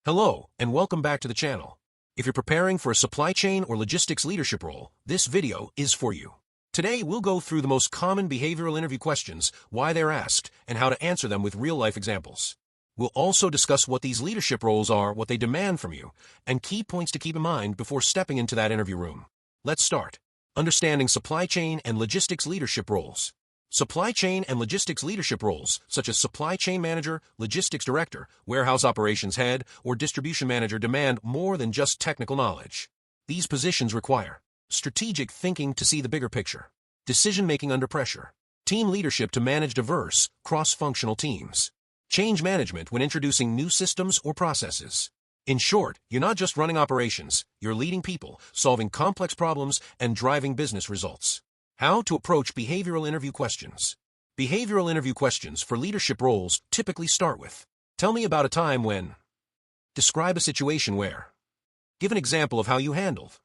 Hello, and welcome back to the channel. If you're preparing for a supply chain or logistics leadership role, this video is for you. Today, we'll go through the most common behavioral interview questions, why they're asked, and how to answer them with real-life examples. We'll also discuss what these leadership roles are, what they demand from you, and key points to keep in mind before stepping into that interview room. Let's start. Understanding supply chain and logistics leadership roles. Supply chain and logistics leadership roles, such as supply chain manager, logistics director, warehouse operations head, or distribution manager, demand more than just technical knowledge. These positions require strategic thinking to see the bigger picture, decision-making under pressure, team leadership to manage diverse, cross-functional teams, change management when introducing new systems or processes. In short, you're not just running operations, you're leading people, solving complex problems, and driving business results. How to approach behavioral interview questions. Behavioral interview questions for leadership roles typically start with, tell me about a time when. Describe a situation where. Give an example of how you handled.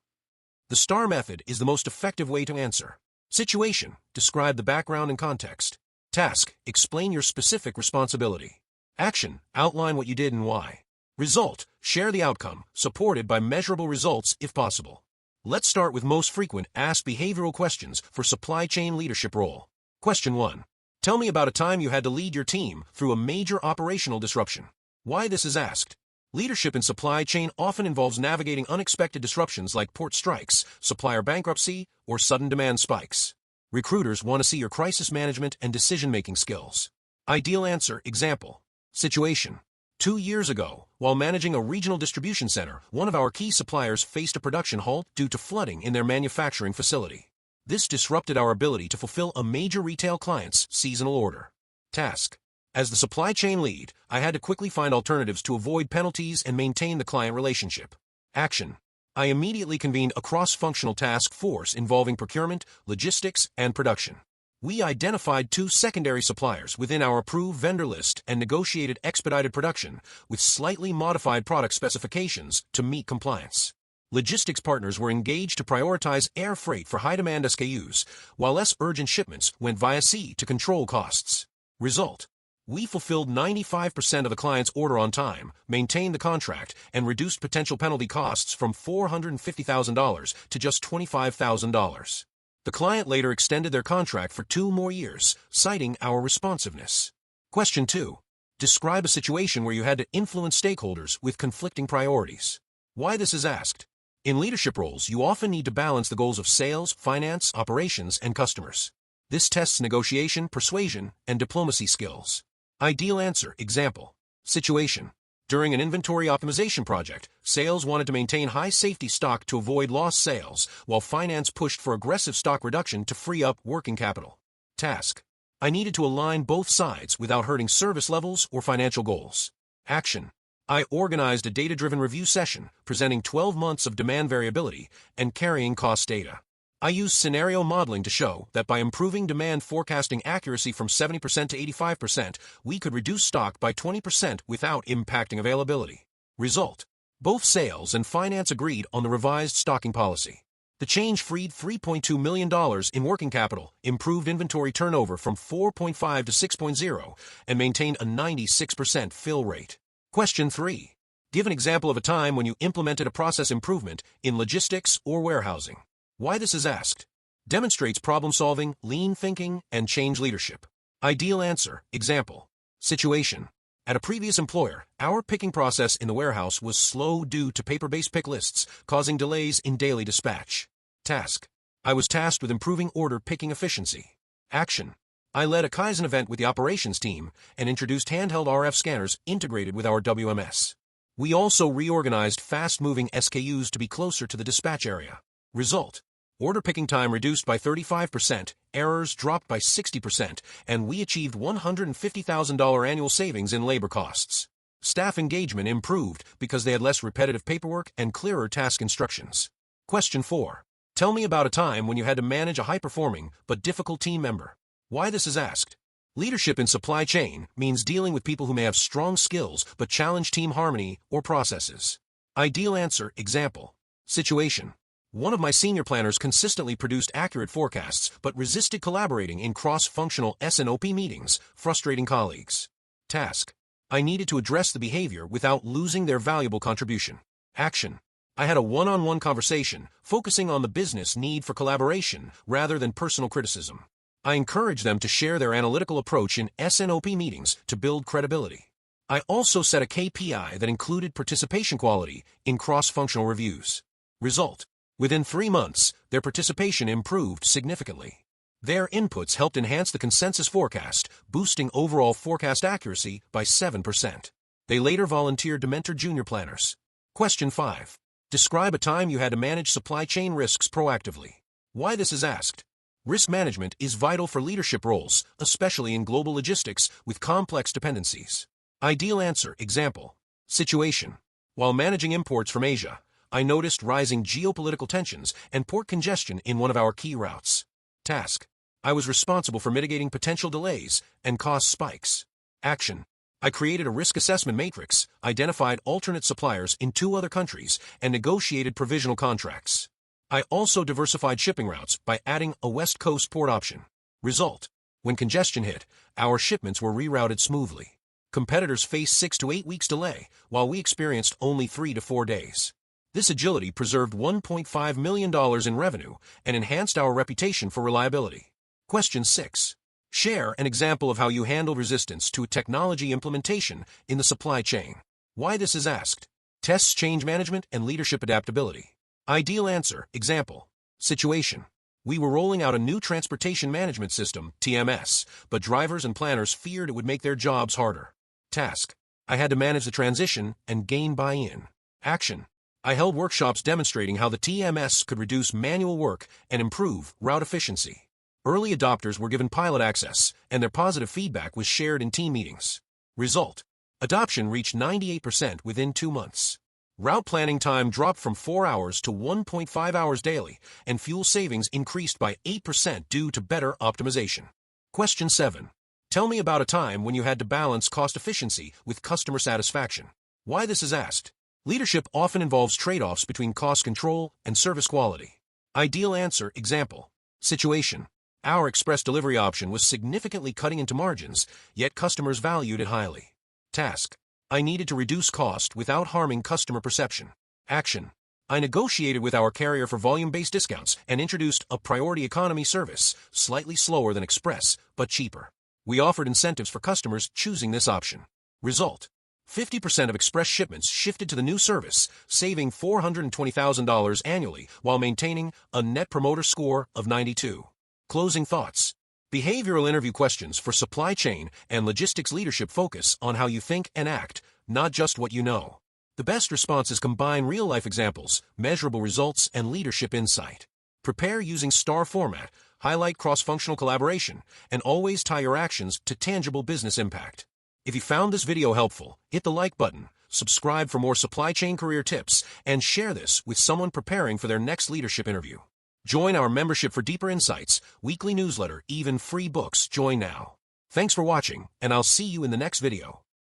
The STAR method is the most effective way to answer. Situation. Describe the background and context. Task. Explain your specific responsibility. Action. Outline what you did and why. Result. Share the outcome, supported by measurable results if possible. Let's start with most frequent asked behavioral questions for supply chain leadership role. Question 1. Tell me about a time you had to lead your team through a major operational disruption. Why this is asked. Leadership in supply chain often involves navigating unexpected disruptions like port strikes, supplier bankruptcy, or sudden demand spikes. Recruiters want to see your crisis management and decision-making skills. Ideal answer. Example. Situation. 2 years ago, while managing a regional distribution center, one of our key suppliers faced a production halt due to flooding in their manufacturing facility. This disrupted our ability to fulfill a major retail client's seasonal order. Task. As the supply chain lead, I had to quickly find alternatives to avoid penalties and maintain the client relationship. Action. I immediately convened a cross-functional task force involving procurement, logistics, and production. We identified 2 secondary suppliers within our approved vendor list and negotiated expedited production with slightly modified product specifications to meet compliance. Logistics partners were engaged to prioritize air freight for high-demand SKUs, while less urgent shipments went via sea to control costs. Result. We fulfilled 95% of the client's order on time, maintained the contract, and reduced potential penalty costs from $450,000 to just $25,000. The client later extended their contract for 2 more years, citing our responsiveness. Question 2. Describe a situation where you had to influence stakeholders with conflicting priorities. Why this is asked. In leadership roles, you often need to balance the goals of sales, finance, operations, and customers. This tests negotiation, persuasion, and diplomacy skills. Ideal answer. Example. Situation. During an inventory optimization project, sales wanted to maintain high safety stock to avoid lost sales, while finance pushed for aggressive stock reduction to free up working capital. Task. I needed to align both sides without hurting service levels or financial goals. Action. I organized a data-driven review session, presenting 12 months of demand variability and carrying cost data. I used scenario modeling to show that by improving demand forecasting accuracy from 70% to 85%, we could reduce stock by 20% without impacting availability. Result. Both sales and finance agreed on the revised stocking policy. The change freed $3.2 million in working capital, improved inventory turnover from 4.5 to 6.0, and maintained a 96% fill rate. Question 3. Give an example of a time when you implemented a process improvement in logistics or warehousing. Why this is asked. Demonstrates problem-solving, lean thinking, and change leadership. Ideal answer. Example. Situation. At a previous employer, our picking process in the warehouse was slow due to paper-based pick lists, causing delays in daily dispatch. Task. I was tasked with improving order picking efficiency. Action. I led a Kaizen event with the operations team and introduced handheld RF scanners integrated with our WMS. We also reorganized fast-moving SKUs to be closer to the dispatch area. Result. Order picking time reduced by 35%, errors dropped by 60%, and we achieved $150,000 annual savings in labor costs. Staff engagement improved because they had less repetitive paperwork and clearer task instructions. Question 4. Tell me about a time when you had to manage a high-performing but difficult team member. Why this is asked. Leadership in supply chain means dealing with people who may have strong skills but challenge team harmony or processes. Ideal answer. Example. Situation. One of my senior planners consistently produced accurate forecasts but resisted collaborating in cross-functional S&OP meetings, frustrating colleagues. Task. I needed to address the behavior without losing their valuable contribution. Action. I had a one-on-one conversation, focusing on the business need for collaboration rather than personal criticism. I encouraged them to share their analytical approach in SNOP meetings to build credibility. I also set a KPI that included participation quality in cross-functional reviews. Result. Within 3 months, their participation improved significantly. Their inputs helped enhance the consensus forecast, boosting overall forecast accuracy by 7%. They later volunteered to mentor junior planners. Question 5. Describe a time you had to manage supply chain risks proactively. Why this is asked. Risk management is vital for leadership roles, especially in global logistics with complex dependencies. Ideal answer. Example. Situation. While managing imports from Asia, I noticed rising geopolitical tensions and port congestion in one of our key routes. Task. I was responsible for mitigating potential delays and cost spikes. Action. I created a risk assessment matrix, identified alternate suppliers in 2 other countries, and negotiated provisional contracts. I also diversified shipping routes by adding a West Coast port option. Result. When congestion hit, our shipments were rerouted smoothly. Competitors faced 6 to 8 weeks delay, while we experienced only 3 to 4 days. This agility preserved $1.5 million in revenue and enhanced our reputation for reliability. Question 6. Share an example of how you handled resistance to technology implementation in the supply chain. Why this is asked. Tests change management and leadership adaptability. Ideal answer. Example. Situation. We were rolling out a new transportation management system, TMS, but drivers and planners feared it would make their jobs harder. Task. I had to manage the transition and gain buy-in. Action. I held workshops demonstrating how the TMS could reduce manual work and improve route efficiency. Early adopters were given pilot access, and their positive feedback was shared in team meetings. Result. Adoption reached 98% within 2 months. Route planning time dropped from 4 hours to 1.5 hours daily, and fuel savings increased by 8% due to better optimization. Question 7. Tell me about a time when you had to balance cost efficiency with customer satisfaction. Why this is asked. Leadership often involves trade-offs between cost control and service quality. Ideal answer. Example. Situation. Our express delivery option was significantly cutting into margins, yet customers valued it highly. Task. I needed to reduce cost without harming customer perception. Action. I negotiated with our carrier for volume-based discounts and introduced a priority economy service, slightly slower than express, but cheaper. We offered incentives for customers choosing this option. Result. 50% of express shipments shifted to the new service, saving $420,000 annually while maintaining a Net Promoter Score of 92. Closing thoughts. Behavioral interview questions for supply chain and logistics leadership focus on how you think and act, not just what you know. The best responses combine real-life examples, measurable results, and leadership insight. Prepare using STAR format, highlight cross-functional collaboration, and always tie your actions to tangible business impact. If you found this video helpful, hit the like button, subscribe for more supply chain career tips, and share this with someone preparing for their next leadership interview. Join our membership for deeper insights, weekly newsletter, even free books. Join now. Thanks for watching, and I'll see you in the next video.